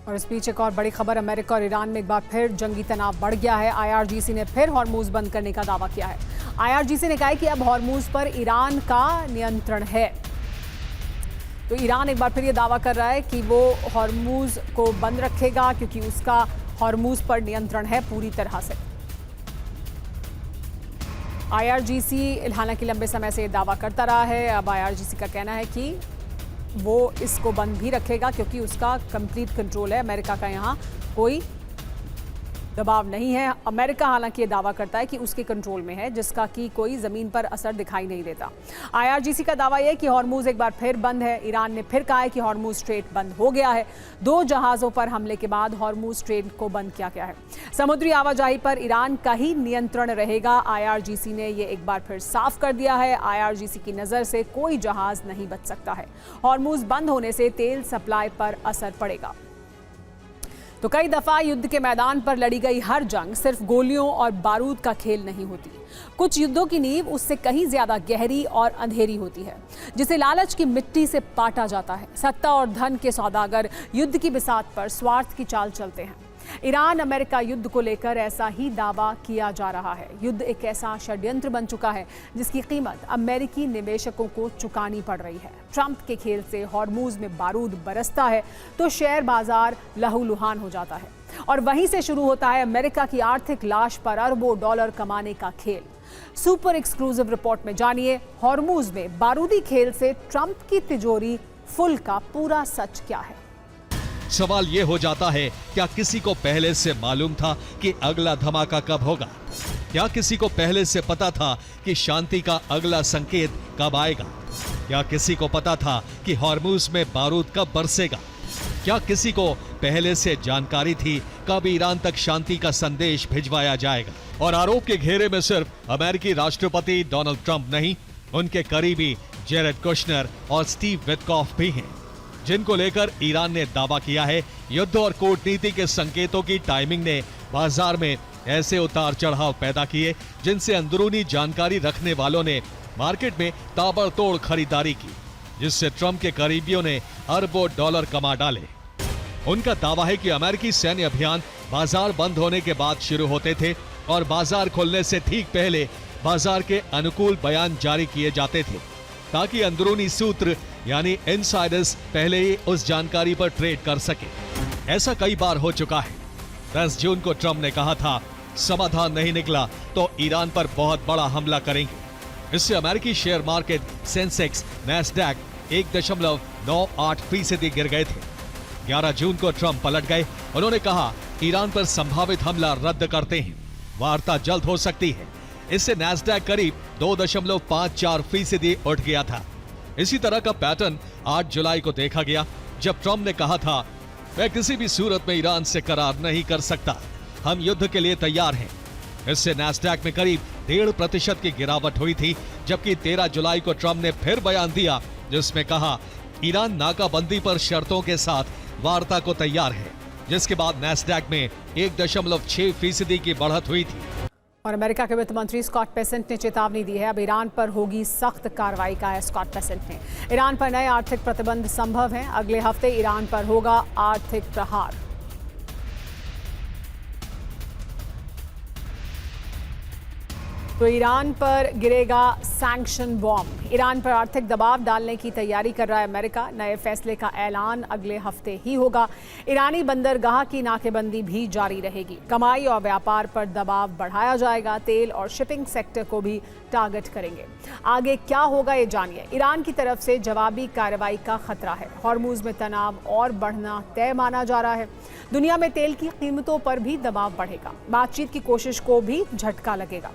और इस बीच एक और बड़ी खबर, अमेरिका और ईरान में एक बार फिर जंगी तनाव बढ़ गया है। आईआरजीसी ने फिर हॉर्मूज बंद करने का दावा किया है। आईआरजीसी ने कहा है कि अब हॉर्मूज पर ईरान का नियंत्रण है। तो ईरान एक बार फिर ये दावा कर रहा है कि वो हॉर्मूज को बंद रखेगा क्योंकि उसका हॉर्मूज पर नियंत्रण है पूरी तरह से। आईआरजीसी हालांकि लंबे समय से ये दावा करता रहा है। अब आईआरजीसी का कहना है कि वो इसको बंद भी रखेगा क्योंकि उसका कंप्लीट कंट्रोल है। अमेरिका का यहाँ कोई दबाव नहीं है। अमेरिका हालांकि ये दावा करता है कि उसके कंट्रोल में है, जिसका कि कोई ज़मीन पर असर दिखाई नहीं देता। आईआरजीसी का दावा यह है कि हॉर्मूज एक बार फिर बंद है। ईरान ने फिर कहा है कि हॉर्मूज स्ट्रेट बंद हो गया है। 2 जहाज़ों पर हमले के बाद हॉर्मूज स्ट्रेट को बंद किया गया है। समुद्री आवाजाही पर ईरान का ही नियंत्रण रहेगा। आईआरजीसी ने यह एक बार फिर साफ कर दिया है। आईआरजीसी की नज़र से कोई जहाज़ नहीं बच सकता है। हॉर्मूज बंद होने से तेल सप्लाई पर असर पड़ेगा। तो कई दफा युद्ध के मैदान पर लड़ी गई हर जंग सिर्फ गोलियों और बारूद का खेल नहीं होती। कुछ युद्धों की नींव उससे कहीं ज्यादा गहरी और अंधेरी होती है, जिसे लालच की मिट्टी से पाटा जाता है। सत्ता और धन के सौदागर युद्ध की बिसात पर स्वार्थ की चाल चलते हैं। ईरान अमेरिका युद्ध को लेकर ऐसा ही दावा किया जा रहा है। युद्ध एक ऐसा षड्यंत्र बन चुका है जिसकी कीमत अमेरिकी निवेशकों को चुकानी पड़ रही है। ट्रंप के खेल से हॉर्मूज में बारूद बरसता है तो शेयर बाजार लहूलुहान हो जाता है, और वहीं से शुरू होता है अमेरिका की आर्थिक लाश पर अरबों डॉलर कमाने का खेल। सुपर एक्सक्लूसिव रिपोर्ट में जानिए हॉर्मूज में बारूदी खेल से ट्रंप की तिजोरी फुल का पूरा सच क्या है। सवाल ये हो जाता है, क्या किसी को पहले से मालूम था कि अगला धमाका कब होगा? क्या किसी को पहले से पता था कि शांति का अगला संकेत कब आएगा? क्या किसी को पता था कि हॉर्मूज में बारूद कब बरसेगा? क्या किसी को पहले से जानकारी थी कब ईरान तक शांति का संदेश भिजवाया जाएगा? और आरोप के घेरे में सिर्फ अमेरिकी राष्ट्रपति डोनाल्ड ट्रंप नहीं, उनके करीबी जेरेड कुशनर और स्टीव विटकॉफ भी हैं, जिनको लेकर ईरान ने दावा किया है युद्ध और कूटनीति के संकेतों की टाइमिंग ने बाजार में ऐसे उतार चढ़ाव पैदा किए जिनसे अंदरूनी जानकारी रखने वालों ने मार्केट में ताबड़तोड़ खरीदारी की, जिससे ट्रंप के करीबियों ने अरबों डॉलर कमा डाले। उनका दावा है कि अमेरिकी सैन्य अभियान बाजार बंद होने के बाद शुरू होते थे और बाजार खुलने से ठीक पहले बाजार के अनुकूल बयान जारी किए जाते थे, ताकि अंदरूनी सूत्र यानी इनसाइडर्स पहले ही उस जानकारी पर ट्रेड कर सके। ऐसा कई बार हो चुका है। 10 जून को ट्रंप ने कहा था समाधान नहीं निकला तो ईरान पर बहुत बड़ा हमला करेंगे। इससे अमेरिकी शेयर मार्केट सेंसेक्स नैस्डैक 1.98% गिर गए थे। 11 जून को ट्रंप पलट गए। उन्होंने कहा ईरान पर संभावित हमला रद्द करते हैं, वार्ता जल्द हो सकती है। इससे नैस्डैक करीब 2.54% उठ गया था। इसी तरह का पैटर्न 8 जुलाई को देखा गया, जब ट्रंप ने कहा था मैं किसी भी सूरत में ईरान से करार नहीं कर सकता, हम युद्ध के लिए तैयार हैं। इससे नैस्डैक में करीब 1.5% की गिरावट हुई थी, जबकि 13 जुलाई को ट्रंप ने फिर बयान दिया जिसमें कहा ईरान नाकाबंदी पर शर्तों के साथ वार्ता को तैयार है, जिसके बाद नैस्डैक में 1.6% की बढ़त हुई थी। और अमेरिका के वित्त मंत्री स्कॉट बेसेंट ने चेतावनी दी है, अब ईरान पर होगी सख्त कार्रवाई, का है स्कॉट बेसेंट ने। ईरान पर नए आर्थिक प्रतिबंध संभव हैं। अगले हफ्ते ईरान पर होगा आर्थिक प्रहार। तो ईरान पर गिरेगा सैंक्शन बॉम्ब। ईरान पर आर्थिक दबाव डालने की तैयारी कर रहा है अमेरिका। नए फैसले का ऐलान अगले हफ्ते ही होगा। ईरानी बंदरगाह की नाकेबंदी भी जारी रहेगी। कमाई और व्यापार पर दबाव बढ़ाया जाएगा। तेल और शिपिंग सेक्टर को भी टारगेट करेंगे। आगे क्या होगा ये जानिए। ईरान की तरफ से जवाबी कार्रवाई का खतरा है। हॉर्मूज में तनाव और बढ़ना तय माना जा रहा है। दुनिया में तेल की कीमतों पर भी दबाव बढ़ेगा। बातचीत की कोशिश को भी झटका लगेगा।